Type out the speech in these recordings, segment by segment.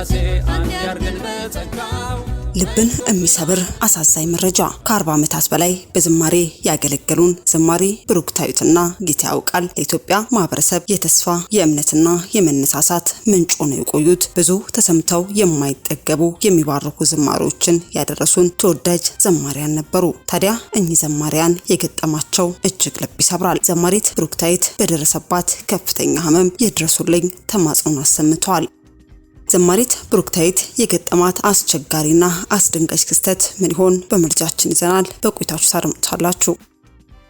ስላሴ አንድ ያርገን በጸጋው ልብን የሚሰብር አሳዛኝ መረጃ ከ40 ዓመታት በላይ በዝማሬ ያገለገሉን ዘማሪ ብሩክታዊትና ጌታ ያውቃል ለኢትዮጵያ ማህበረሰብ የተስፋ የእምነትና የመነሳሳት ምንጭ ሆነው የቆዩት ብዙ ተሰምተው የማይጠገቡ የሚባርኩ ዝማሬዎችን ያደረሱን ተወዳጅ ዘማሪያን ነበሩ። ታዲያ እኚህ ዘማሪያን የገጠማቸው እጅግ ልብ ይሰብራል። ዘማሪት ብሩክታዊት በደረሰባት ከፍተኛ ህመም ይድረሱልኝ ተማጽኖን አሰምተዋል። ዘማሪት ብሩክታዊት የገጠማት አስቸጋሪና አስደንጋጭ ክስተት ምን ይሆን? በመረጃችን ይዘናል። በቆይታችሁ ታደምጣላችሁ።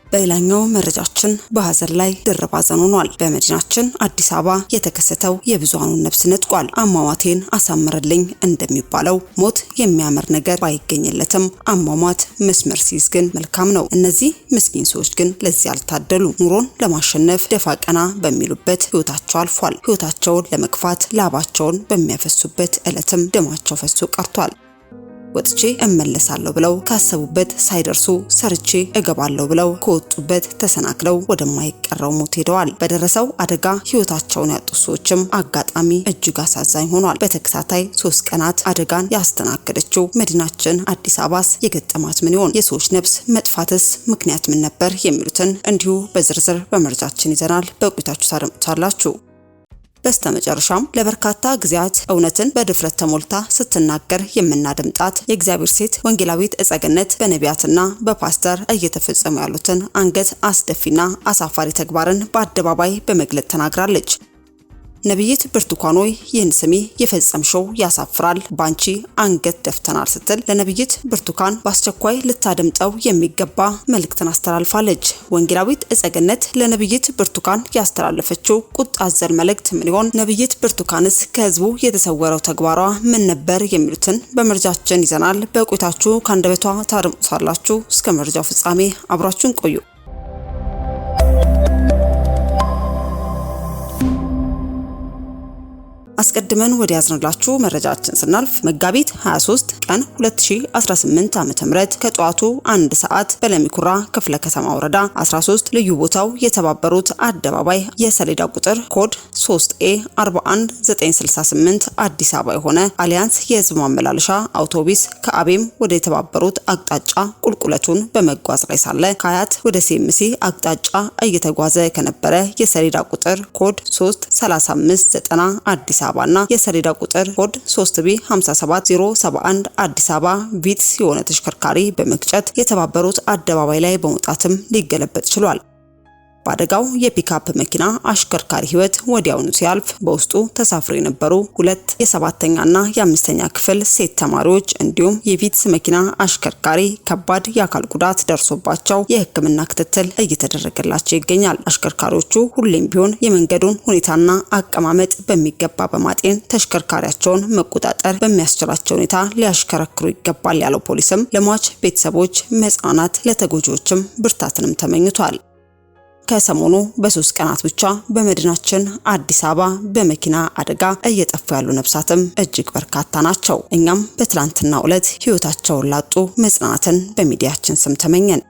በሌላኛው መረጃችን በሐዘን ላይ ድርብ ሐዘን ሆኗል። በመዲናችን አዲስ አበባ የተከሰተው የብዙሃኑን ነፍስ ነጥቋል። አሟሟቴን አሳምርልኝ እንደሚባለው ሞት የሚያምር ነገር ባይገኝለትም አሟሟት መስመር ሲይዝ ግን መልካም ነው። እነዚህ ምስኪን ሰዎች ግን ለዚህ አልታደሉ። ኑሮን ለማሸነፍ ደፋ ቀና በሚሉበት ህይወታቸው አልፏል። ህይወታቸውን ለመግፋት ላባቸውን በሚያፈሱበት ዕለትም ደማቸው ፈሶ ቀርቷል። ወጥቼ እመለሳለሁ ብለው ካሰቡበት ሳይደርሱ ሰርቼ እገባለሁ ብለው ከወጡበት ተሰናክለው ወደማይቀረው ሞት ሄደዋል። በደረሰው አደጋ ህይወታቸውን ያጡ ሰዎችም አጋጣሚ እጅግ አሳዛኝ ሆኗል። በተከታታይ 3 ቀናት አደጋን ያስተናገደችው መዲናችን አዲስ አበባስ የገጠማት ምን ይሆን? የሰዎች ነፍስ መጥፋትስ ምክንያት ምን ነበር? የሚሉትን እንዲሁ በዝርዝር በመረጃችን ይዘናል። በቆይታችሁ ታደምጣላችሁ። በስተመጨረሻም ለበርካታ ጊዜያት እውነትን በድፍረት ተሞልታ ስትናገር የምናደምጣት የእግዚአብሔር ሴት ወንጌላዊት እጸገነት በነቢያትና በፓስተር እየተፈጸሙ ያሉትን አንገት አስደፊና አሳፋሪ ተግባርን በአደባባይ በመግለጥ ተናግራለች። ነብይት ብርቱካን ሆይ ይህን ስሚ የፈጸምሽው ያሳፍራል፣ ባንቺ አንገት ደፍተናል ስትል ለነብይት ብርቱካን በአስቸኳይ ልታደምጠው የሚገባ መልእክትን አስተላልፋለች። ወንጌላዊት እጸገነት ለነብይት ብርቱካን ያስተላለፈችው ቁጣ አዘል መልእክት ምን ይሆን? ነብይት ብርቱካንስ ከህዝቡ የተሰወረው ተግባሯ ምን ነበር? የሚሉትን በመረጃችን ይዘናል። በቆይታችሁ ካንደበቷ ታደምጡታላችሁ። እስከ መረጃው ፍጻሜ አብራችሁን ቆዩ። አስቀድመን ወደ ያዝንላችሁ መረጃችን ስናልፍ መጋቢት 23 ቀን 2018 ዓ.ም ከጧቱ 1 ሰዓት በለሚኩራ ክፍለ ከተማ ወረዳ 13 ልዩ ቦታው የተባበሩት አደባባይ የሰሌዳ ቁጥር ኮድ 3A 41968 አዲስ አበባ የሆነ አሊያንስ የህዝብ ማመላለሻ አውቶቡስ ከአቤም ወደ የተባበሩት አቅጣጫ ቁልቁለቱን በመጓዝ ላይ ሳለ ከአያት ወደ ሲኤምሲ አቅጣጫ እየተጓዘ ከነበረ የሰሌዳ ቁጥር ኮድ 33590 አዲስ አበባና የሰሌዳ ቁጥር ኮድ 3B57071 አዲስ አበባ ቪትስ የሆነ ተሽከርካሪ በመግጨት የተባበሩት አደባባይ ላይ በመውጣትም ሊገለበጥ ችሏል። በአደጋው የፒካፕ መኪና አሽከርካሪ ህይወት ወዲያውኑ ሲያልፍ በውስጡ ተሳፍረው የነበሩ 2 የ7ኛና የ5ኛ ክፍል ሴት ተማሪዎች እንዲሁም የቪትስ መኪና አሽከርካሪ ከባድ የአካል ጉዳት ደርሶባቸው የሕክምና ክትትል እየተደረገላቸው ይገኛል። አሽከርካሪዎቹ ሁሌም ቢሆን የመንገዱን ሁኔታና አቀማመጥ በሚገባ በማጤን ተሽከርካሪያቸውን መቆጣጠር በሚያስችላቸው ሁኔታ ሊያሽከረክሩ ይገባል ያለው ፖሊስም ለሟች ቤተሰቦች መጽናናት ለተጎጂዎችም ብርታትንም ተመኝቷል። ከሰሞኑ በ3 ቀናት ብቻ በመዲናችን አዲስ አበባ በመኪና አደጋ እየጠፉ ያሉ ነፍሳትም እጅግ በርካታ ናቸው። እኛም በትላንትናው ዕለት ህይወታቸውን ላጡ መጽናናትን በሚዲያችን ስም ተመኘን።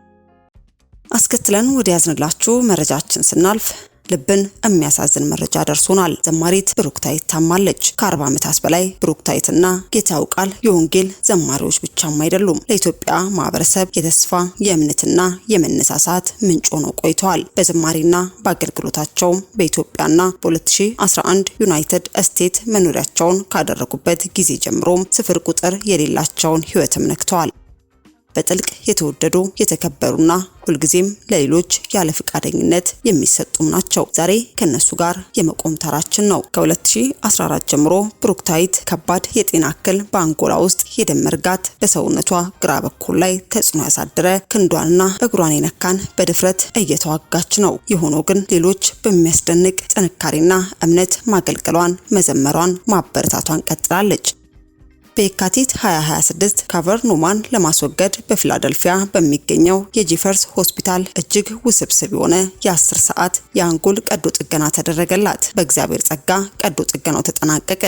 አስከትለን ወደ ያዝንላችሁ መረጃችን ስናልፍ ልብን የሚያሳዝን መረጃ ደርሶናል። ዘማሪት ብሩክታዊት ታማለች። ከ40 ዓመታት በላይ ብሩክታዊትና ጌታ ያውቃል የወንጌል ዘማሪዎች ብቻም አይደሉም፣ ለኢትዮጵያ ማህበረሰብ የተስፋ የእምነትና የመነሳሳት ምንጭ ሆነው ቆይተዋል። በዝማሬና በአገልግሎታቸው በኢትዮጵያና በ2011 ዩናይትድ ስቴትስ መኖሪያቸውን ካደረጉበት ጊዜ ጀምሮም ስፍር ቁጥር የሌላቸውን ህይወትም ነክተዋል። በጥልቅ የተወደዱ የተከበሩና ሁልጊዜም ለሌሎች ያለ ፍቃደኝነት የሚሰጡም ናቸው። ዛሬ ከነሱ ጋር የመቆም ተራችን ነው። ከ2014 ጀምሮ ብሩክታዊት ከባድ የጤና እክል በአንጎላ ውስጥ የደም መርጋት በሰውነቷ ግራ በኩል ላይ ተጽዕኖ ያሳደረ ክንዷንና እግሯን የነካን በድፍረት እየተዋጋች ነው። የሆነው ግን ሌሎች በሚያስደንቅ ጥንካሬና እምነት ማገልገሏን መዘመሯን ማበረታቷን ቀጥላለች። በየካቲት 2026 ካቨርኖማን ለማስወገድ በፊላደልፊያ በሚገኘው የጂፈርስ ሆስፒታል እጅግ ውስብስብ የሆነ የ10 ሰዓት የአንጎል ቀዶ ጥገና ተደረገላት። በእግዚአብሔር ጸጋ ቀዶ ጥገናው ተጠናቀቀ።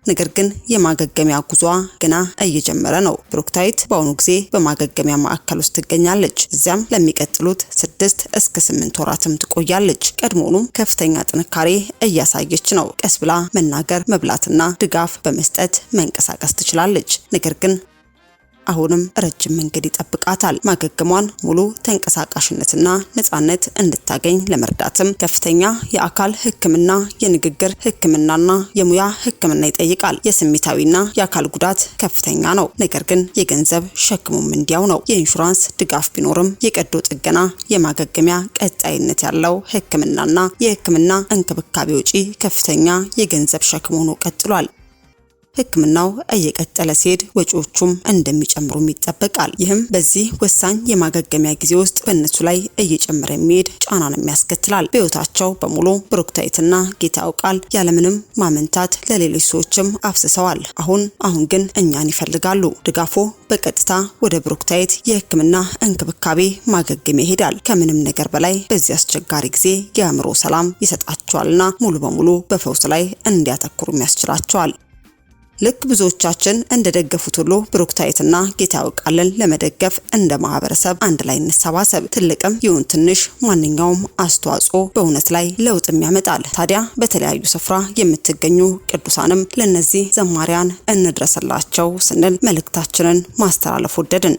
ነገር ግን የማገገሚያ ጉዞዋ ገና እየጀመረ ነው። ብሩክታዊት በአሁኑ ጊዜ በማገገሚያ ማዕከል ውስጥ ትገኛለች። እዚያም ለሚቀጥሉት 6 እስከ 8 ወራትም ትቆያለች። ቀድሞውኑም ከፍተኛ ጥንካሬ እያሳየች ነው። ቀስ ብላ መናገር፣ መብላትና ድጋፍ በመስጠት መንቀሳቀስ ትችላለች። ነገር ግን አሁንም ረጅም መንገድ ይጠብቃታል። ማገገሟን ሙሉ ተንቀሳቃሽነትና ነፃነት እንድታገኝ ለመርዳትም ከፍተኛ የአካል ሕክምና፣ የንግግር ሕክምናና የሙያ ሕክምና ይጠይቃል። የስሜታዊና የአካል ጉዳት ከፍተኛ ነው። ነገር ግን የገንዘብ ሸክሙም እንዲያው ነው። የኢንሹራንስ ድጋፍ ቢኖርም የቀዶ ጥገና፣ የማገገሚያ ቀጣይነት ያለው ሕክምናና የሕክምና እንክብካቤ ወጪ ከፍተኛ የገንዘብ ሸክም ሆኖ ቀጥሏል። ሕክምናው እየቀጠለ ሲሄድ ወጪዎቹም እንደሚጨምሩም ይጠበቃል። ይህም በዚህ ወሳኝ የማገገሚያ ጊዜ ውስጥ በእነሱ ላይ እየጨመረ የሚሄድ ጫናንም ያስከትላል። በህይወታቸው በሙሉ ብሩክታዊትና ጌታ ያውቃል ያለምንም ማመንታት ለሌሎች ሰዎችም አፍስሰዋል። አሁን ግን እኛን ይፈልጋሉ። ድጋፎ በቀጥታ ወደ ብሩክታዊት የሕክምና እንክብካቤ ማገገሚያ ይሄዳል። ከምንም ነገር በላይ በዚህ አስቸጋሪ ጊዜ የአእምሮ ሰላም ይሰጣቸዋልና ሙሉ በሙሉ በፈውስ ላይ እንዲያተኩሩም ያስችላቸዋል። ልክ ብዙዎቻችን እንደደገፉት ሁሉ ብሩክታዊትና ጌታ ያውቃልን ለመደገፍ እንደ ማህበረሰብ አንድ ላይ እንሰባሰብ። ትልቅም ይሁን ትንሽ ማንኛውም አስተዋጽኦ በእውነት ላይ ለውጥም ያመጣል። ታዲያ በተለያዩ ስፍራ የምትገኙ ቅዱሳንም ለነዚህ ዘማሪያን እንድረስላቸው ስንል መልእክታችንን ማስተላለፍ ወደድን።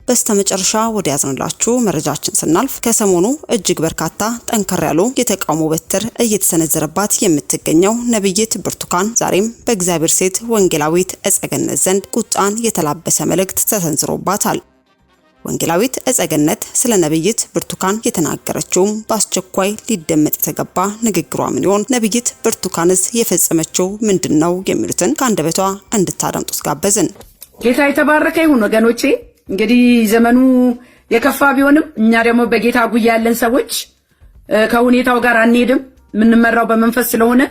በስተመጨረሻ ወደ ያዝንላችሁ መረጃችን ስናልፍ ከሰሞኑ እጅግ በርካታ ጠንከር ያሉ የተቃውሞ በትር እየተሰነዘረባት የምትገኘው ነብይት ብርቱካን ዛሬም በእግዚአብሔር ሴት ወንጌላዊት እጸገነት ዘንድ ቁጣን የተላበሰ መልእክት ተሰንዝሮባታል። ወንጌላዊት እጸገነት ስለ ነብይት ብርቱካን የተናገረችውም በአስቸኳይ ሊደመጥ የተገባ ንግግሯ ምን ይሆን? ነብይት ብርቱካንስ የፈጸመችው ምንድነው? የሚሉትን ከአንደበቷ እንድታዳምጡት ጋበዝን። ጌታ የተባረከ ይሁን ወገኖቼ። እንግዲህ ዘመኑ የከፋ ቢሆንም እኛ ደግሞ በጌታ ጉያ ያለን ሰዎች ከሁኔታው ጋር አንሄድም። የምንመራው በመንፈስ ስለሆነ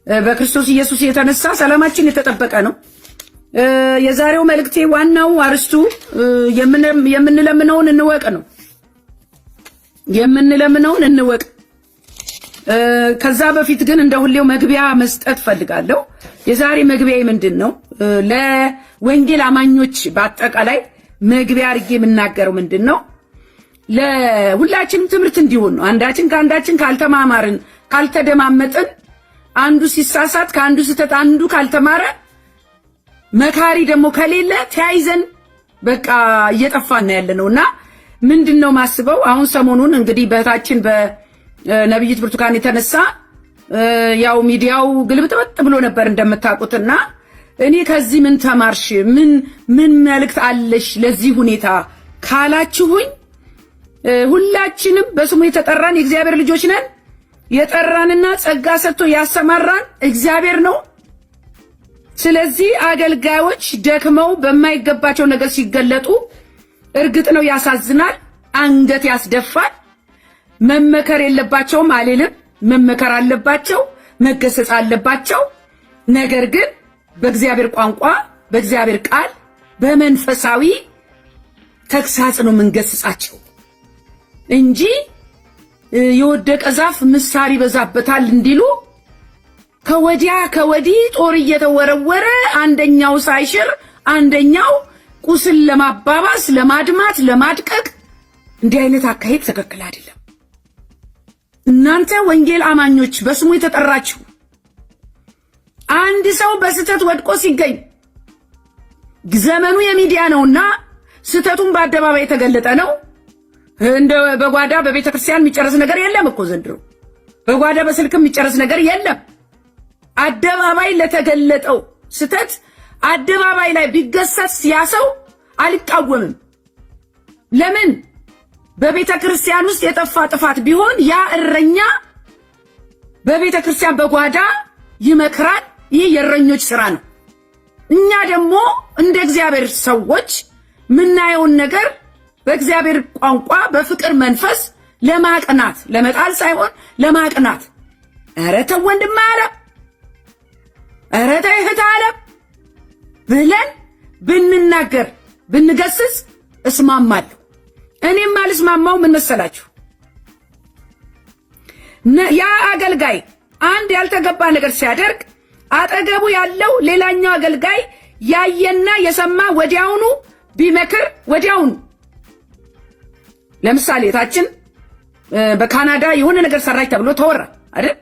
በክርስቶስ ኢየሱስ የተነሳ ሰላማችን የተጠበቀ ነው። የዛሬው መልእክቴ ዋናው አርስቱ የምንለምነውን እንወቅ ነው። የምንለምነውን እንወቅ። ከዛ በፊት ግን እንደ ሁሌው መግቢያ መስጠት ፈልጋለሁ። የዛሬ መግቢያዬ ምንድነው? ለወንጌል አማኞች በአጠቃላይ መግቢያ አድርጌ የምናገረው ምንድነው? ለሁላችንም ትምህርት እንዲሆን ነው። አንዳችን ከአንዳችን ካልተማማርን፣ ካልተደማመጥን፣ አንዱ ሲሳሳት ከአንዱ ስህተት አንዱ ካልተማረ፣ መካሪ ደግሞ ከሌለ ተያይዘን በቃ እየጠፋን ያለነውና ምንድነው ማስበው አሁን ሰሞኑን እንግዲህ በታችን በነብይት ብርቱካን የተነሳ ያው ሚዲያው ግልብጥብጥ ብሎ ነበር እንደምታውቁትና እኔ ከዚህ ምን ተማርሽ? ምን መልእክት አለሽ ለዚህ ሁኔታ ካላችሁኝ፣ ሁላችንም በስሙ የተጠራን የእግዚአብሔር ልጆች ነን። የጠራንና ጸጋ ሰጥቶ ያሰማራን እግዚአብሔር ነው። ስለዚህ አገልጋዮች ደክመው በማይገባቸው ነገር ሲገለጡ እርግጥ ነው ያሳዝናል፣ አንገት ያስደፋል። መመከር የለባቸውም አልልም። መመከር አለባቸው፣ መገሰጽ አለባቸው። ነገር ግን በእግዚአብሔር ቋንቋ፣ በእግዚአብሔር ቃል፣ በመንፈሳዊ ተግሳጽ ነው የምንገስጻቸው እንጂ የወደቀ ዛፍ ምሳር ይበዛበታል እንዲሉ ከወዲያ ከወዲህ ጦር እየተወረወረ አንደኛው ሳይሽር አንደኛው ቁስል ለማባባስ፣ ለማድማት፣ ለማድቀቅ እንዲህ አይነት አካሄድ ትክክል አይደለም። እናንተ ወንጌል አማኞች በስሙ የተጠራችሁ አንድ ሰው በስተት ወድቆ ሲገኝ ዘመኑ የሚዲያ ነውና ስተቱን በአደባባይ የተገለጠ ነው። እንደ በጓዳ በቤተ ክርስቲያን የሚጨረስ ነገር የለም እኮ ዘንድሮ። በጓዳ በስልክም የሚጨረስ ነገር የለም። አደባባይ ለተገለጠው ስተት አደባባይ ላይ ቢገሰጽ ያሰው አልቃወምም። ለምን? በቤተ ክርስቲያን ውስጥ የጠፋ ጥፋት ቢሆን ያ እረኛ በቤተ ክርስቲያን በጓዳ ይመክራል። ይህ የእረኞች ስራ ነው። እኛ ደግሞ እንደ እግዚአብሔር ሰዎች ምናየውን ነገር በእግዚአብሔር ቋንቋ በፍቅር መንፈስ ለማቅናት፣ ለመጣል ሳይሆን ለማቅናት፣ ኧረ ተው ወንድም አለ፣ ኧረ ተው እህት አለ ብለን ብንናገር ብንገስጽ እስማማለሁ። እኔም አልስማማው ምን መሰላችሁ? ያ አገልጋይ አንድ ያልተገባ ነገር ሲያደርግ አጠገቡ ያለው ሌላኛው አገልጋይ ያየና የሰማ ወዲያውኑ ቢመክር ወዲያውኑ ለምሳሌ ታችን በካናዳ የሆነ ነገር ሰራች ተብሎ ተወራ አይደል?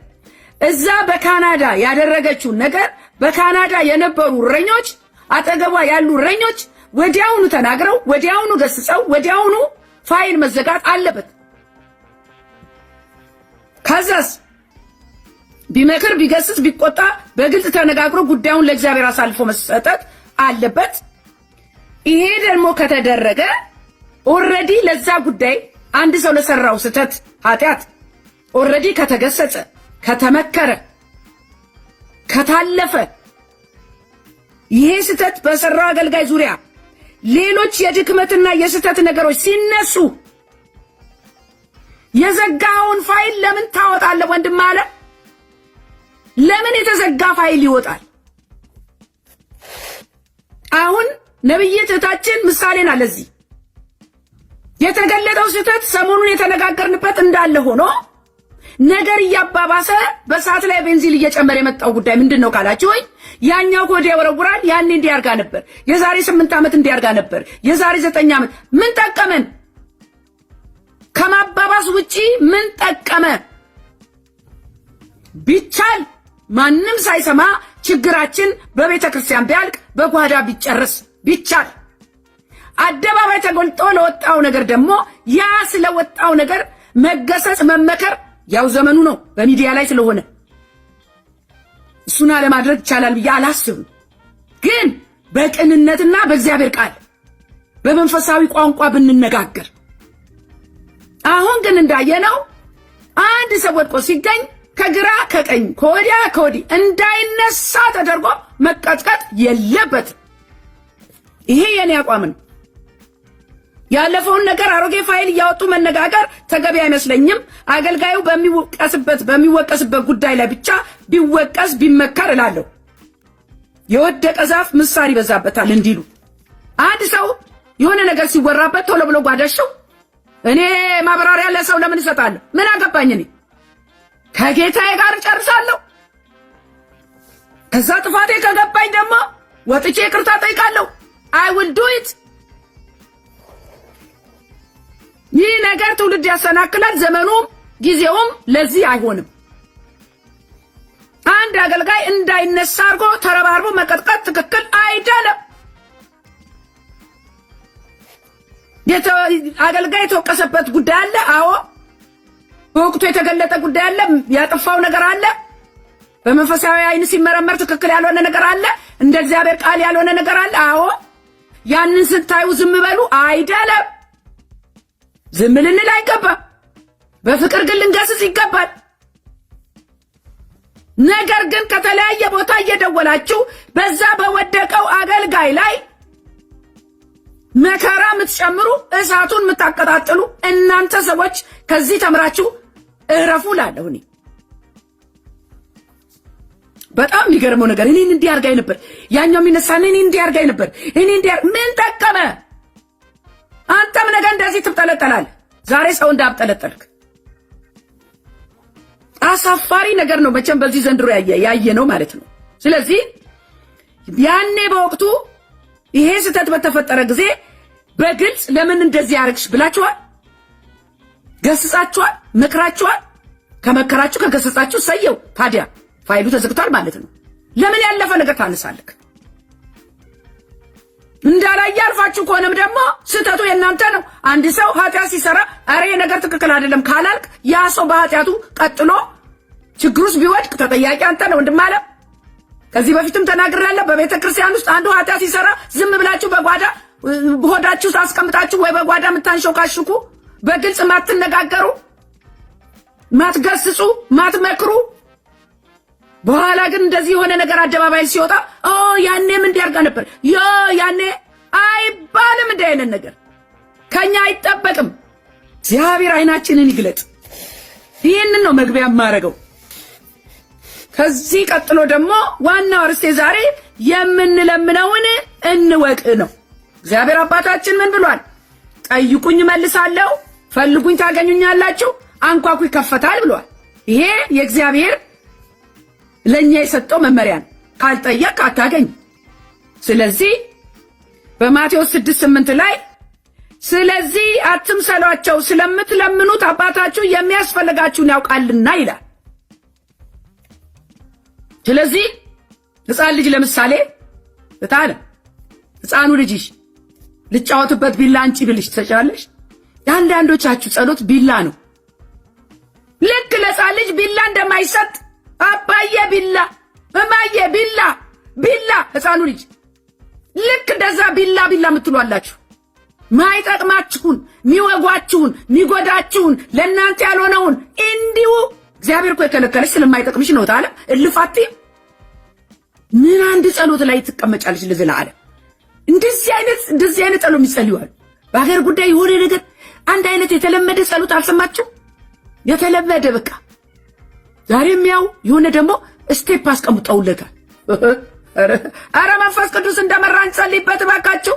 እዛ በካናዳ ያደረገችው ነገር በካናዳ የነበሩ እረኞች አጠገቧ ያሉ እረኞች ወዲያውኑ ተናግረው ወዲያውኑ ገስጸው ወዲያውኑ ፋይል መዘጋት አለበት። ከዛስ ቢመክር ቢገስጽ ቢቆጣ በግልጽ ተነጋግሮ ጉዳዩን ለእግዚአብሔር አሳልፎ መስጠት አለበት። ይሄ ደግሞ ከተደረገ ኦሬዲ ለዛ ጉዳይ አንድ ሰው ለሰራው ስተት ኃጢአት ኦሬዲ ከተገሰጸ ከተመከረ ከታለፈ ይሄ ስተት በሰራው አገልጋይ ዙሪያ ሌሎች የድክመትና የስተት ነገሮች ሲነሱ የዘጋውን ፋይል ለምን ታወጣለህ ወንድም አለ? ለምን የተዘጋ ፋይል ይወጣል? አሁን ነብይት እህታችን ምሳሌና ለዚህ የተገለጠው ስተት ሰሞኑን የተነጋገርንበት እንዳለ ሆኖ ነገር እያባባሰ በሰዓት ላይ ቤንዚን እየጨመረ የመጣው ጉዳይ ምንድነው ካላችሁ ወይ ያኛው ኮዴ ያወረውራል። ያኔ እንዲያርጋ ነበር፣ የዛሬ 8 ዓመት እንዲያርጋ ነበር፣ የዛሬ 9 ዓመት ምን ጠቀመን? ከማባባስ ውጪ ምን ጠቀመ? ቢቻል ማንም ሳይሰማ ችግራችን በቤተ ክርስቲያን ቢያልቅ በጓዳ ቢጨርስ ቢቻል፣ አደባባይ ተጎልጦ ለወጣው ነገር ደግሞ ያ ስለወጣው ነገር መገሰጽ መመከር ያው ዘመኑ ነው በሚዲያ ላይ ስለሆነ እሱና ለማድረግ ይቻላል ብዬ አላስብም። ግን በቅንነትና በእግዚአብሔር ቃል በመንፈሳዊ ቋንቋ ብንነጋገር። አሁን ግን እንዳየነው አንድ ሰው ወድቆ ሲገኝ ከግራ ከቀኝ ከወዲያ ከወዲህ እንዳይነሳ ተደርጎ መቀጥቀጥ የለበትም። ይሄ የኔ አቋም ነው። ያለፈውን ነገር አሮጌ ፋይል እያወጡ መነጋገር ተገቢ አይመስለኝም። አገልጋዩ በሚወቀስበት ጉዳይ ላይ ብቻ ቢወቀስ ቢመከር እላለሁ። የወደቀ ዛፍ ምሳር ይበዛበታል እንዲሉ አንድ ሰው የሆነ ነገር ሲወራበት ቶሎ ብሎ ጓዳሽው እኔ ማብራሪያ ለሰው ለምን እሰጣለሁ? ምን አገባኝ? እኔ ከጌታዬ ጋር ጨርሳለሁ። ከዛ ጥፋቴ ከገባኝ ደግሞ ወጥቼ ይቅርታ ጠይቃለሁ። I will do it። ይህ ነገር ትውልድ ያሰናክላል። ዘመኑም ጊዜውም ለዚህ አይሆንም። አንድ አገልጋይ እንዳይነሳ አርጎ ተረባርቦ መቀጥቀጥ ትክክል አይደለም። አገልጋይ የተወቀሰበት ጉዳይ አለ። አዎ በወቅቱ የተገለጠ ጉዳይ አለ። ያጠፋው ነገር አለ። በመንፈሳዊ አይን ሲመረመር ትክክል ያልሆነ ነገር አለ። እንደ እግዚአብሔር ቃል ያልሆነ ነገር አለ። አዎ ያንን ስታዩ ዝም በሉ አይደለም። ዝም ልንል አይገባም። በፍቅር ግን ልንገስጽ ይገባል። ነገር ግን ከተለያየ ቦታ እየደወላችሁ በዛ በወደቀው አገልጋይ ላይ መከራ የምትጨምሩ እሳቱን የምታቀጣጥሉ እናንተ ሰዎች ከዚህ ተምራችሁ እረፉ እላለሁ። እኔ በጣም የሚገርመው ነገር እኔን እንዲያርጋይ ነበር፣ ያኛው የሚነሳን እኔን እንዲያርጋይ ነበር። ምን ጠቀመ? አንተም ነገ እንደዚህ ትብጠለጠላለህ። ዛሬ ሰው እንዳብጠለጠልክ አሳፋሪ ነገር ነው። መቼም በዚህ ዘንድሮ ያየ ነው ማለት ነው። ስለዚህ ያኔ በወቅቱ ይሄ ስተት በተፈጠረ ጊዜ በግልጽ ለምን እንደዚህ ያርግሽ ብላችኋል፣ ገስጻችኋል፣ መክራችኋል። ከመከራችሁ ከገሰጻችሁ ሰየው። ታዲያ ፋይሉ ተዘግቷል ማለት ነው። ለምን ያለፈ ነገር ታነሳለህ? እንዳላየ አልፋችሁ ከሆነም ደግሞ ስተቱ የእናንተ ነው። አንድ ሰው ኃጢአት ሲሰራ አሬ ነገር ትክክል አይደለም ካላልክ ያ ሰው በኃጢአቱ ቀጥሎ ችግሩስ ቢወድቅ ተጠያቂ አንተ ነው ወንድም አለ። ከዚህ በፊትም ተናግሬያለሁ። በቤተ ክርስቲያን ውስጥ አንዱ ኃጢአት ሲሰራ ዝም ብላችሁ በጓዳ ሆዳችሁ አስቀምጣችሁ ወይ በጓዳ የምታንሾካሽኩ በግልጽ ማትነጋገሩ፣ ማትገስጹ፣ ማትመክሩ በኋላ ግን እንደዚህ የሆነ ነገር አደባባይ ሲወጣ ያኔም እንዲያርጋ ነበር ያኔ አይባልም። እንዲህ አይነት ነገር ከኛ አይጠበቅም። እግዚአብሔር አይናችንን ይግለጥ። ይህንን ነው መግቢያ የማደርገው። ከዚህ ቀጥሎ ደግሞ ዋናው አርስቴ ዛሬ የምንለምነውን እንወቅ ነው። እግዚአብሔር አባታችን ምን ብሏል? ጠይቁኝ መልሳለሁ፣ ፈልጉኝ ታገኙኛላችሁ፣ አንኳኩ ይከፈታል ብሏል። ይሄ የእግዚአብሔር ለኛ የሰጠው መመሪያ ነው። ካልጠየቅ አታገኝ። ስለዚህ በማቴዎስ 6:8 ላይ ስለዚህ አትምሰሏቸው፣ ስለምትለምኑት አባታችሁ የሚያስፈልጋችሁን ያውቃልና ይላል። ስለዚህ ሕፃን ልጅ ለምሳሌ ሕፃኑ ልጅሽ ልጫወትበት ቢላ አንቺ ብልሽ ትሰጫለሽ? የአንዳንዶቻችሁ ጸሎት ቢላ ነው። ልክ ለሕፃን ልጅ ቢላ እንደማይሰጥ አባዬ ቢላ፣ እማዬ ቢላ ቢላ፣ ሕፃኑ ልጅ ልክ እንደዛ ቢላ ቢላ የምትሏላችሁ ማይጠቅማችሁን፣ ሚወጓችሁን፣ ሚጎዳችሁን፣ ለእናንተ ያልሆነውን እንዲሁ እግዚአብሔር እኮ የከለከለሽ ስለማይጠቅምሽ ነው። ታለ እልፋቴ ምን አንድ ጸሎት ላይ ትቀመጫለሽ ለዘላለም? እንደዚህ አይነት ጸሎት የሚጸልዩዋል። በሀገር ጉዳይ የሆነ ነገር አንድ አይነት የተለመደ ጸሎት አልሰማችሁ? የተለመደ በቃ ዛሬም ያው የሆነ ደግሞ ስቴፕ አስቀምጠውለታል። አረ መንፈስ ቅዱስ እንደመራን ጸልይበት ባካችሁ።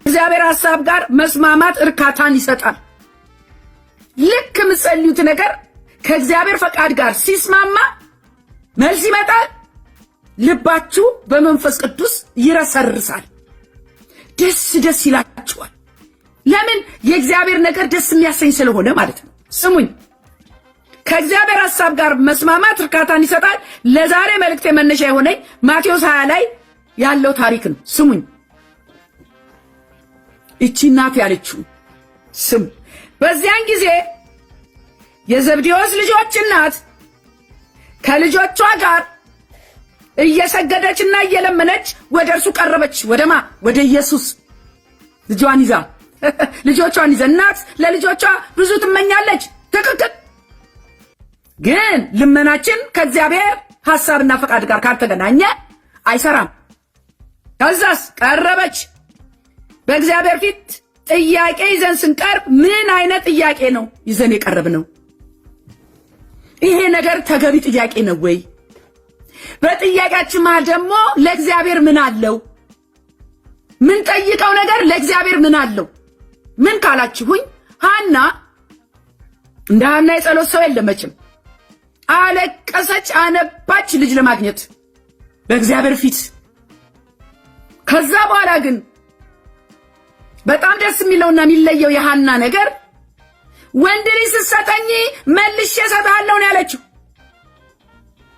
እግዚአብሔር ሐሳብ ጋር መስማማት እርካታን ይሰጣል። ልክ የምትጸልዩት ነገር ከእግዚአብሔር ፈቃድ ጋር ሲስማማ መልስ ይመጣል። ልባችሁ በመንፈስ ቅዱስ ይረሰርሳል። ደስ ይላችኋል። ለምን? የእግዚአብሔር ነገር ደስ የሚያሰኝ ስለሆነ ማለት ነው። ስሙኝ፣ ከእግዚአብሔር ሐሳብ ጋር መስማማት እርካታን ይሰጣል። ለዛሬ መልእክት መነሻ የሆነኝ ማቴዎስ 20 ላይ ያለው ታሪክ ነው። ስሙኝ፣ እቺ እናት ያለችው ስም። በዚያን ጊዜ የዘብዴዎስ ልጆች እናት ከልጆቿ ጋር እየሰገደችና እየለመነች ወደ እርሱ ቀረበች። ወደማ? ወደ ኢየሱስ። ልጇን ይዛ ልጆቿን ይዛ። እናት ለልጆቿ ብዙ ትመኛለች። ትክክል። ግን ልመናችን ከእግዚአብሔር ሐሳብና ፈቃድ ጋር ካልተገናኘ አይሰራም። ከዛስ ቀረበች። በእግዚአብሔር ፊት ጥያቄ ይዘን ስንቀርብ ምን አይነት ጥያቄ ነው ይዘን የቀረብነው? ይሄ ነገር ተገቢ ጥያቄ ነው ወይ? በጥያቄያችን መሃል ደግሞ ለእግዚአብሔር ምን አለው? ምን ጠይቀው ነገር ለእግዚአብሔር ምን አለው? ምን ካላችሁኝ፣ ሐና እንደ ሐና የጸሎት ሰው የለመችም። አለቀሰች፣ አነባች ልጅ ለማግኘት በእግዚአብሔር ፊት። ከዛ በኋላ ግን በጣም ደስ የሚለውና የሚለየው የሐና ነገር ወንድ ልጅ ስትሰጠኝ መልሼ እሰጥሃለሁ ነው ያለችው።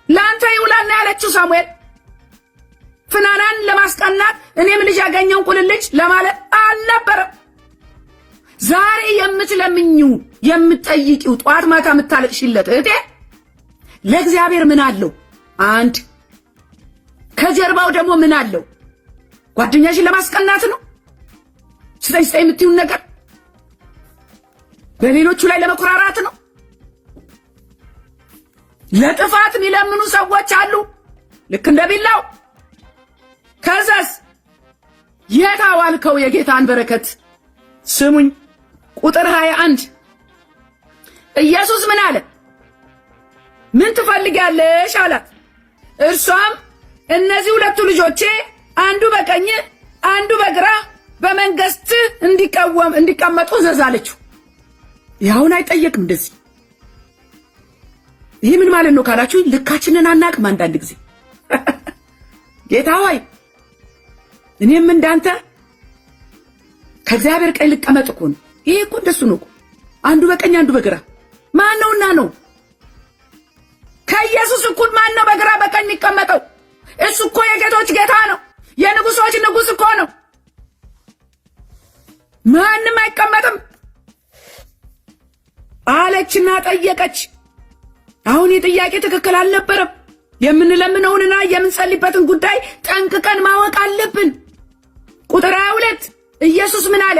ለአንተ ይውላል ነው ያለችው። ሳሙኤል ፍናናን ለማስቀናት እኔም ልጅ ያገኘውን ቁልልጭ ለማለት አልነበረም። ዛሬ የምትለምኚው የምትጠይቂው ጧት ማታ የምታለቅሽለት እህቴ ለእግዚአብሔር ምን አለው? አንድ ከጀርባው ደግሞ ምን አለው? ጓደኛሽን ለማስቀናት ነው ስጠኝ የምትይውን ነገር በሌሎቹ ላይ ለመኩራራት ነው። ለጥፋት የሚለምኑ ሰዎች አሉ፣ ልክ እንደ ቢላው። ከዛስ የት አዋልከው የጌታን በረከት? ስሙኝ፣ ቁጥር 21 ኢየሱስ ምን አለ? ምን ትፈልጊያለሽ አላት። እርሷም እነዚህ ሁለቱ ልጆቼ አንዱ በቀኝ አንዱ በግራ በመንግስት እንዲቀመጡ እዘዝ አለችው። ያውን አይጠየቅም እንደዚህ። ይህ ምን ማለት ነው ካላችሁ ልካችንን አናቅም አንዳንድ ጊዜ። ጌታ ሆይ እኔም እንዳንተ ከእግዚአብሔር ቀኝ ልቀመጥ እኮ ነው። ይሄ እኮ እንደሱ ነው እኮ። አንዱ በቀኝ አንዱ በግራ ማን ነውና ነው? ከኢየሱስ እኩል ማን ነው በግራ በቀኝ የሚቀመጠው? እሱ እኮ የጌቶች ጌታ ነው። የንጉሶች ንጉስ እኮ ነው። ማንም አይቀመጥም አለችና ጠየቀች። አሁን የጥያቄ ትክክል አልነበረም። የምንለምነውንና የምንጸልይበትን ጉዳይ ጠንቅቀን ማወቅ አለብን። ቁጥር 22 ኢየሱስ ምን አለ?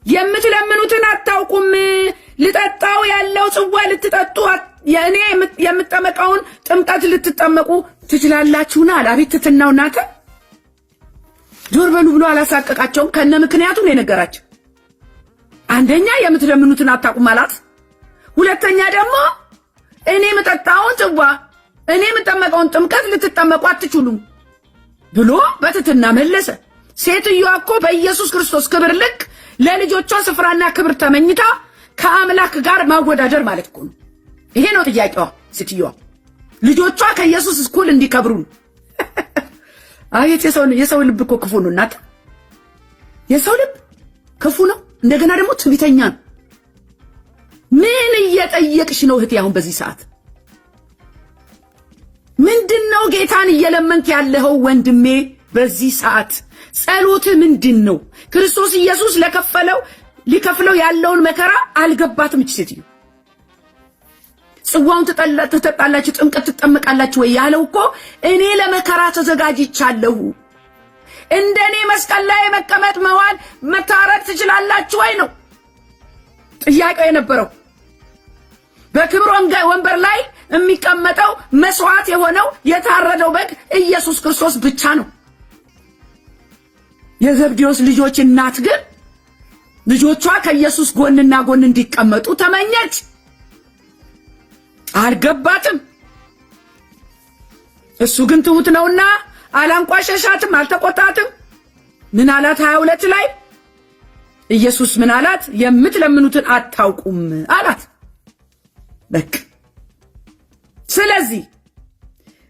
የምትለምኑትን አታውቁም። ልጠጣው ያለው ጽዋ ልትጠጡ የእኔ የምጠመቀውን ጥምቀት ልትጠመቁ ትችላላችሁና አለ። አቤት ትሕትናው እናንተ! ጆር በሉ ብሎ አላሳቀቃቸውም። ከነ ምክንያቱ ነው የነገራቸው። አንደኛ የምትለምኑትን አታውቁም አላት። ሁለተኛ ደግሞ እኔ የምጠጣውን ጽዋ እኔ የምጠመቀውን ጥምቀት ልትጠመቁ አትችሉም ብሎ በትሕትና መለሰ። ሴትዮዋ እኮ በኢየሱስ ክርስቶስ ክብር ልክ ለልጆቿ ስፍራና ክብር ተመኝታ ከአምላክ ጋር ማወዳደር ማለት እኮ ነው። ይሄ ነው ጥያቄዋ ሴትዮዋ። ልጆቿ ከኢየሱስ እኩል እንዲከብሩ። አየት የሰው ልብ እኮ ክፉ ነው እናት። የሰው ልብ ክፉ ነው። እንደገና ደግሞ ትዕቢተኛ ነው። ምን እየጠየቅሽ ነው እህቴ? አሁን በዚህ ሰዓት ምንድነው ጌታን እየለመንክ ያለኸው ወንድሜ? በዚህ ሰዓት ጸሎት ምንድነው? ክርስቶስ ኢየሱስ ሊከፍለው ያለውን መከራ አልገባትም። እቺ ሴትዮ ጽዋውን ትጠጣላችሁ፣ ጥምቀት ትጠመቃላችሁ ወይ ያለው እኮ እኔ ለመከራ ተዘጋጅቻለሁ፣ እንደኔ መስቀል ላይ መቀመጥ መዋል መታረድ ትችላላችሁ ወይ ነው ጥያቄው የነበረው። በክብር ወንበር ላይ የሚቀመጠው መስዋዕት የሆነው የታረደው በግ ኢየሱስ ክርስቶስ ብቻ ነው። የዘብዴዎስ ልጆች እናት ግን ልጆቿ ከኢየሱስ ጎንና ጎን እንዲቀመጡ ተመኘች። አልገባትም። እሱ ግን ትሁት ነውና አላንቋሸሻትም፣ አልተቆጣትም። ምን አላት? 22 ላይ ኢየሱስ ምን አላት? የምትለምኑትን አታውቁም አላት። በቃ ስለዚህ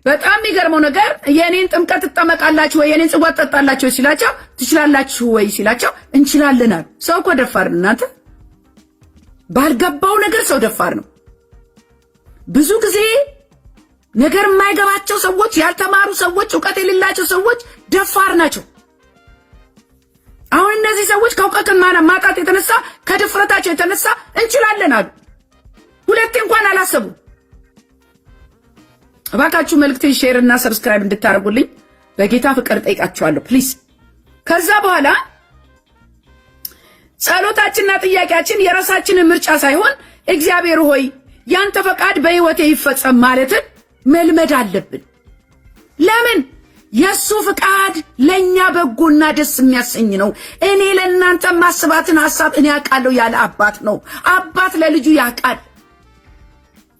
በጣም የሚገርመው ነገር የኔን ጥምቀት ትጠመቃላችሁ ወይ የኔን ጽዋ ትጠጣላችሁ ወይ ሲላቸው ትችላላችሁ ወይ ሲላቸው እንችላለን አሉ። ሰው እኮ ደፋር ነው እናንተ። ባልገባው ነገር ሰው ደፋር ነው። ብዙ ጊዜ ነገር የማይገባቸው ሰዎች፣ ያልተማሩ ሰዎች፣ ዕውቀት የሌላቸው ሰዎች ደፋር ናቸው። አሁን እነዚህ ሰዎች ከዕውቀት ማጣት የተነሳ ከድፍረታቸው የተነሳ እንችላለን አሉ። ሁለቴ እንኳን አላሰቡ። እባካችሁ መልእክቴን ሼር እና ሰብስክራይብ እንድታደርጉልኝ በጌታ ፍቅር ጠይቃችኋለሁ ፕሊዝ። ከዛ በኋላ ጸሎታችንና ጥያቄያችን የራሳችንን ምርጫ ሳይሆን እግዚአብሔር ሆይ ያንተ ፈቃድ በሕይወቴ ይፈጸም ማለትን መልመድ አለብን። ለምን? የሱ ፍቃድ ለኛ በጎና ደስ የሚያሰኝ ነው። እኔ ለእናንተ ማስባትን ሐሳብ እኔ ያውቃለሁ ያለ አባት ነው። አባት ለልጁ ያውቃል።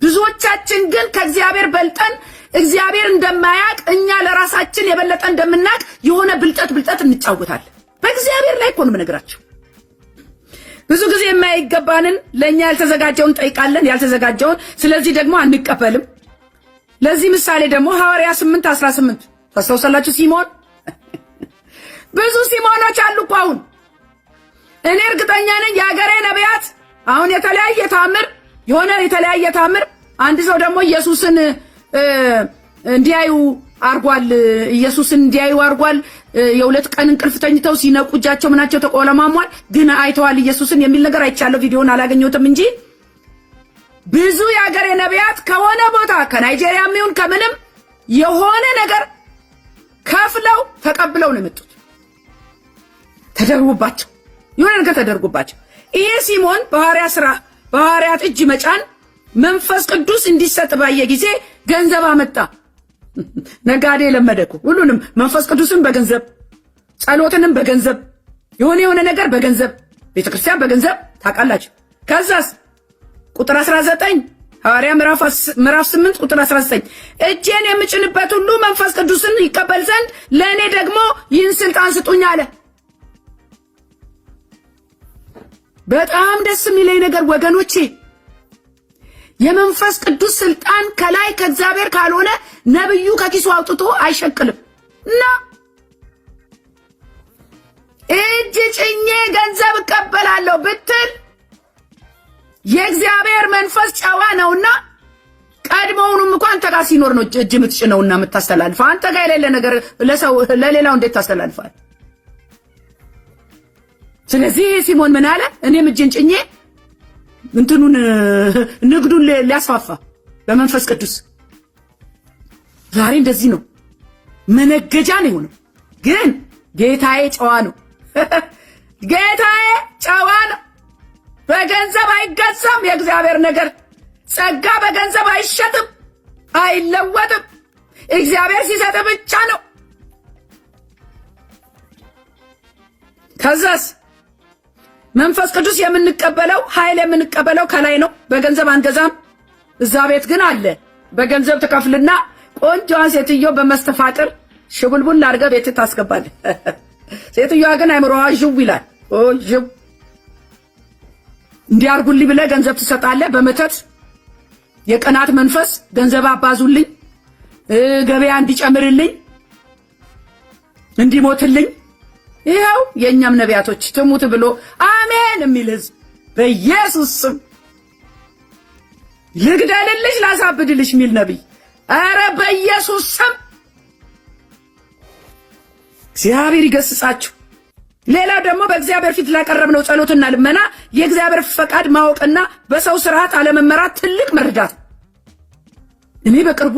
ብዙዎቻችን ግን ከእግዚአብሔር በልጠን እግዚአብሔር እንደማያውቅ እኛ ለራሳችን የበለጠ እንደምናውቅ የሆነ ብልጠት እንጫወታለን። በእግዚአብሔር ላይ እኮ ነው የምነግራችሁ። ብዙ ጊዜ የማይገባንን ለኛ ያልተዘጋጀውን ጠይቃለን፣ ያልተዘጋጀውን ስለዚህ ደግሞ አንቀበልም። ለዚህ ምሳሌ ደግሞ ሐዋርያ 8:18 ታስታውሳላችሁ። ሲሞን ብዙ ሲሞኖች አሉ እኮ አሁን። እኔ እርግጠኛ ነኝ የሀገሬ ነቢያት አሁን የተለያየ ታምር አንድ ሰው ደግሞ ኢየሱስን እንዲያዩ አርጓል። ኢየሱስን እንዲያዩ አርጓል። የሁለት ቀን እንቅልፍ ተኝተው ሲነቁ እጃቸው ምናቸው ተቆለማሟል፣ ግን አይተዋል ኢየሱስን የሚል ነገር አይቻለሁ። ቪዲዮውን አላገኘሁትም እንጂ ብዙ የሀገሬ ነቢያት ከሆነ ቦታ ከናይጄሪያም ይሁን ከምንም የሆነ ነገር ከፍለው ተቀብለው ነው የመጡት። ተደርጎባቸው የሆነ ነገር ተደርጎባቸው። ይሄ ሲሞን በሐዋርያት እጅ መጫን መንፈስ ቅዱስ እንዲሰጥ ባየ ጊዜ ገንዘብ አመጣ። ነጋዴ ለመደኩ ሁሉንም መንፈስ ቅዱስን በገንዘብ ጸሎትንም በገንዘብ የሆነ ነገር በገንዘብ ቤተክርስቲያን በገንዘብ ታውቃላችሁ። ከዛስ ቁጥር 19 ሐዋርያ ምዕራፍ 8 ቁጥር 19 እጄን የምጭንበት ሁሉ መንፈስ ቅዱስን ይቀበል ዘንድ ለእኔ ደግሞ ይህን ስልጣን ስጡኝ አለ። በጣም ደስ የሚለኝ ነገር ወገኖቼ የመንፈስ ቅዱስ ስልጣን ከላይ ከእግዚአብሔር ካልሆነ ነብዩ ከኪሱ አውጥቶ አይሸቅልም። እና እጅ ጭኜ ገንዘብ እቀበላለሁ ብትል የእግዚአብሔር መንፈስ ጨዋ ነውና ቀድሞውንም እንኳን አንተ ጋር ሲኖር ነው እጅ የምትጭነውና የምታስተላልፈው። አንተ ጋር የሌለ ነገር ለሌላው እንዴት ታስተላልፋለህ? ስለዚህ ሲሞን ምን አለ? እኔም እጄን ጭኜ እንትኑን ንግዱን ሊያስፋፋ በመንፈስ ቅዱስ። ዛሬ እንደዚህ ነው፣ መነገጃ ነው የሆነው። ግን ጌታዬ ጨዋ ነው። ጌታዬ ጨዋ ነው። በገንዘብ አይገዛም የእግዚአብሔር ነገር። ጸጋ በገንዘብ አይሸጥም፣ አይለወጥም። እግዚአብሔር ሲሰጥ ብቻ ነው። ከዛስ መንፈስ ቅዱስ የምንቀበለው ኃይል የምንቀበለው ከላይ ነው። በገንዘብ አንገዛም። እዛ ቤት ግን አለ። በገንዘብ ተከፍልና ቆንጆዋን ሴትዮ በመስተፋቅር ሽቡልቡል አድርገህ ቤት ታስገባለህ። ሴትዮዋ ግን አይምሮዋ ዥው ይላል። ዥው እንዲያርጉልኝ ብለህ ገንዘብ ትሰጣለህ። በመተት የቀናት መንፈስ ገንዘብ አባዙልኝ ገበያ እንዲጨምርልኝ እንዲሞትልኝ ይሄው የኛም ነቢያቶች ትሙት ብሎ አሜን የሚል ህዝብ በኢየሱስ ስም ልግደልልሽ ላሳብድልሽ የሚል ነብይ አረ በኢየሱስ ስም እግዚአብሔር ይገስጻችሁ። ሌላ ደግሞ በእግዚአብሔር ፊት ላቀረብነው ጸሎትና ልመና የእግዚአብሔር ፈቃድ ማወቅና በሰው ስርዓት አለመመራት ትልቅ መርዳት። እኔ በቅርቡ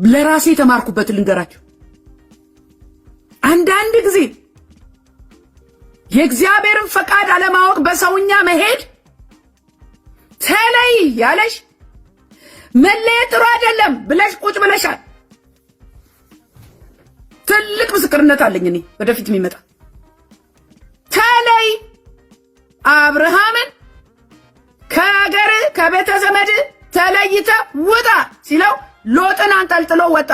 ለራሴ ተማርኩበት ልንገራችሁ። አንዳንድ ጊዜ የእግዚአብሔርን ፈቃድ አለማወቅ በሰውኛ መሄድ ተለይ ያለሽ መለየት ጥሩ አይደለም ብለሽ ቁጭ ብለሻል። ትልቅ ምስክርነት አለኝ እኔ ወደፊት የሚመጣ ተለይ አብርሃምን ከሀገር ከቤተ ዘመድ ተለይተ ውጣ ሲለው ሎጥን አንጠልጥሎ ወጣ።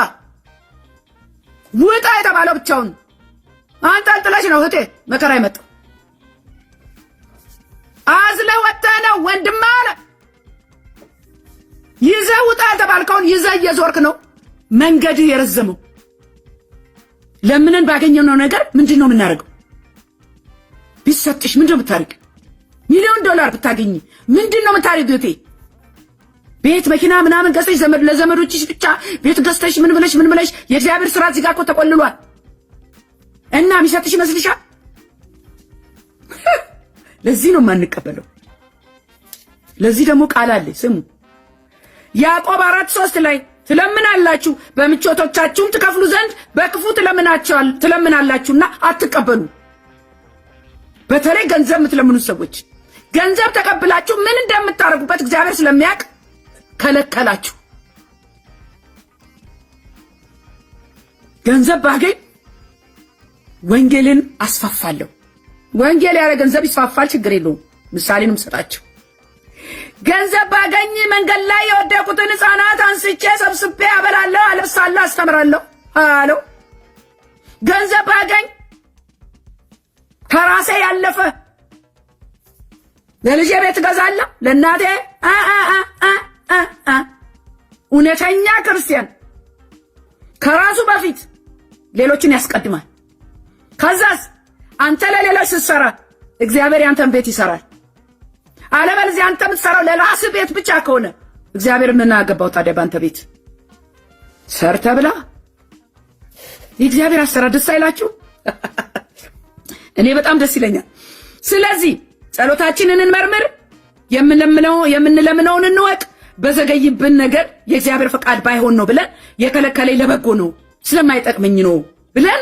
ውጣ የተባለው ብቻውን አንጠልጥለሽ ነው እህቴ መከራ ይመጣው። አዝለ ወጣ ነው ወንድም አለ ይዘህ ውጣ የተባልከውን ይዘህ እየዞርክ ነው መንገድህ የረዘመው። ለምንን ባገኘነው ነገር ምንድነው የምናደርገው? ቢሰጥሽ ምንድነው የምታደርጊው? $1,000,000 ብታገኝ ምንድነው የምታደርጊው? እህቴ ቤት መኪና ምናምን ገዝተሽ ለዘመዶችሽ ብቻ ቤት ገዝተሽ ምን ብለሽ የእግዚአብሔር ስራ እዚህ ጋር እኮ ተቆልሏል እና የሚሰጥሽ ይመስልሻል? ለዚህ ነው የማንቀበለው። ለዚህ ደግሞ ቃል አለ ስሙ። ያዕቆብ 4:3 ላይ ትለምናላችሁ በምቾቶቻችሁም ትከፍሉ ዘንድ በክፉ ትለምናላችሁና አትቀበሉ። በተለይ ገንዘብ የምትለምኑት ሰዎች ገንዘብ ተቀብላችሁ ምን እንደምታረጉበት እግዚአብሔር ስለሚያውቅ ከለከላችሁ። ገንዘብ ባገኝ ወንጌልን አስፋፋለሁ። ወንጌል ያለ ገንዘብ ይስፋፋል፣ ችግር የለውም። ምሳሌንም ሰጣችሁ። ገንዘብ ባገኝ መንገድ ላይ የወደቁትን ሕፃናት አንስቼ ሰብስቤ አበላለሁ፣ አለብሳለሁ፣ አስተምራለሁ አለው። ገንዘብ ባገኝ ከራሴ ያለፈ ለልጄ ቤት ገዛለሁ፣ ለእናቴ እውነተኛ ክርስቲያን ከራሱ በፊት ሌሎችን ያስቀድማል። ከዛስ አንተ ለሌሎች ስትሰራ እግዚአብሔር ያንተን ቤት ይሰራል። አለበለዚያ አንተ የምትሰራው ለራስህ ቤት ብቻ ከሆነ እግዚአብሔር ምን አገባው ታዲያ ባንተ ቤት ሰርተ ብላ። የእግዚአብሔር አሰራር ደስ አይላችሁ? እኔ በጣም ደስ ይለኛል። ስለዚህ ጸሎታችንን እንመርምር፣ የምንለምነውን እንወቅ። በዘገይብን ነገር የእግዚአብሔር ፈቃድ ባይሆን ነው ብለን የከለከለኝ ለበጎ ነው ስለማይጠቅመኝ ነው ብለን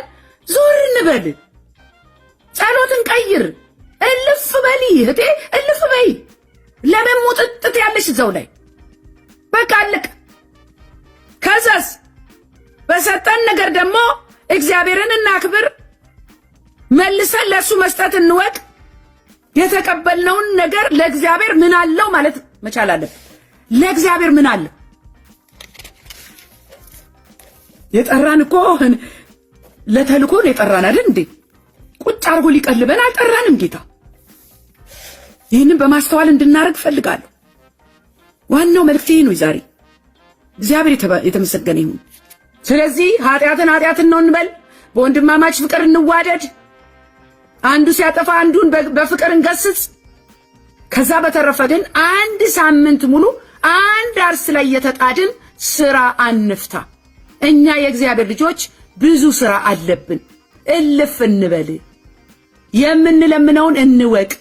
ዞር እንበል። ጸሎትን ቀይር። እልፍ በሊ እህቴ፣ እልፍ በይ። ለምን ሙጥጥት ያለሽ እዛው ላይ በቃ አለቀ። ከዛስ በሰጠን ነገር ደግሞ እግዚአብሔርን እናክብር፣ መልሰን ለሱ መስጠት እንወቅ። የተቀበልነውን ነገር ለእግዚአብሔር ምን አለው ማለት መቻል አለብን። ለእግዚአብሔር ምን አለው? የጠራን እኮ ለተልኮ ነው የጠራን አይደል እንዴ? ቁጭ አርጎ ሊቀልበን አልጠራንም ጌታ። ይህንን በማስተዋል እንድናረግ ፈልጋለሁ። ዋናው መልእክቴ ነው ዛሬ። እግዚአብሔር የተመሰገነ ይሁን። ስለዚህ ኃጢአትን ነው እንበል፣ በወንድማማች ፍቅር እንዋደድ፣ አንዱ ሲያጠፋ አንዱን በፍቅር እንገስጽ። ከዛ በተረፈ ግን አንድ ሳምንት ሙሉ አንድ አርስ ላይ የተጣድን ስራ አንፍታ። እኛ የእግዚአብሔር ልጆች ብዙ ስራ አለብን። እልፍ እንበል፣ የምንለምነውን እንወቅ፣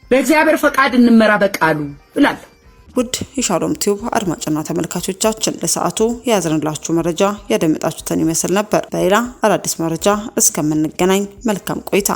በእግዚአብሔር ፈቃድ እንመራ በቃሉ እላለሁ። ውድ የሻሎም ቲዩብ አድማጭና ተመልካቾቻችን ለሰዓቱ ያዝንላችሁ መረጃ ያደመጣችሁትን ይመስል ነበር። በሌላ አዳዲስ መረጃ እስከምንገናኝ መልካም ቆይታ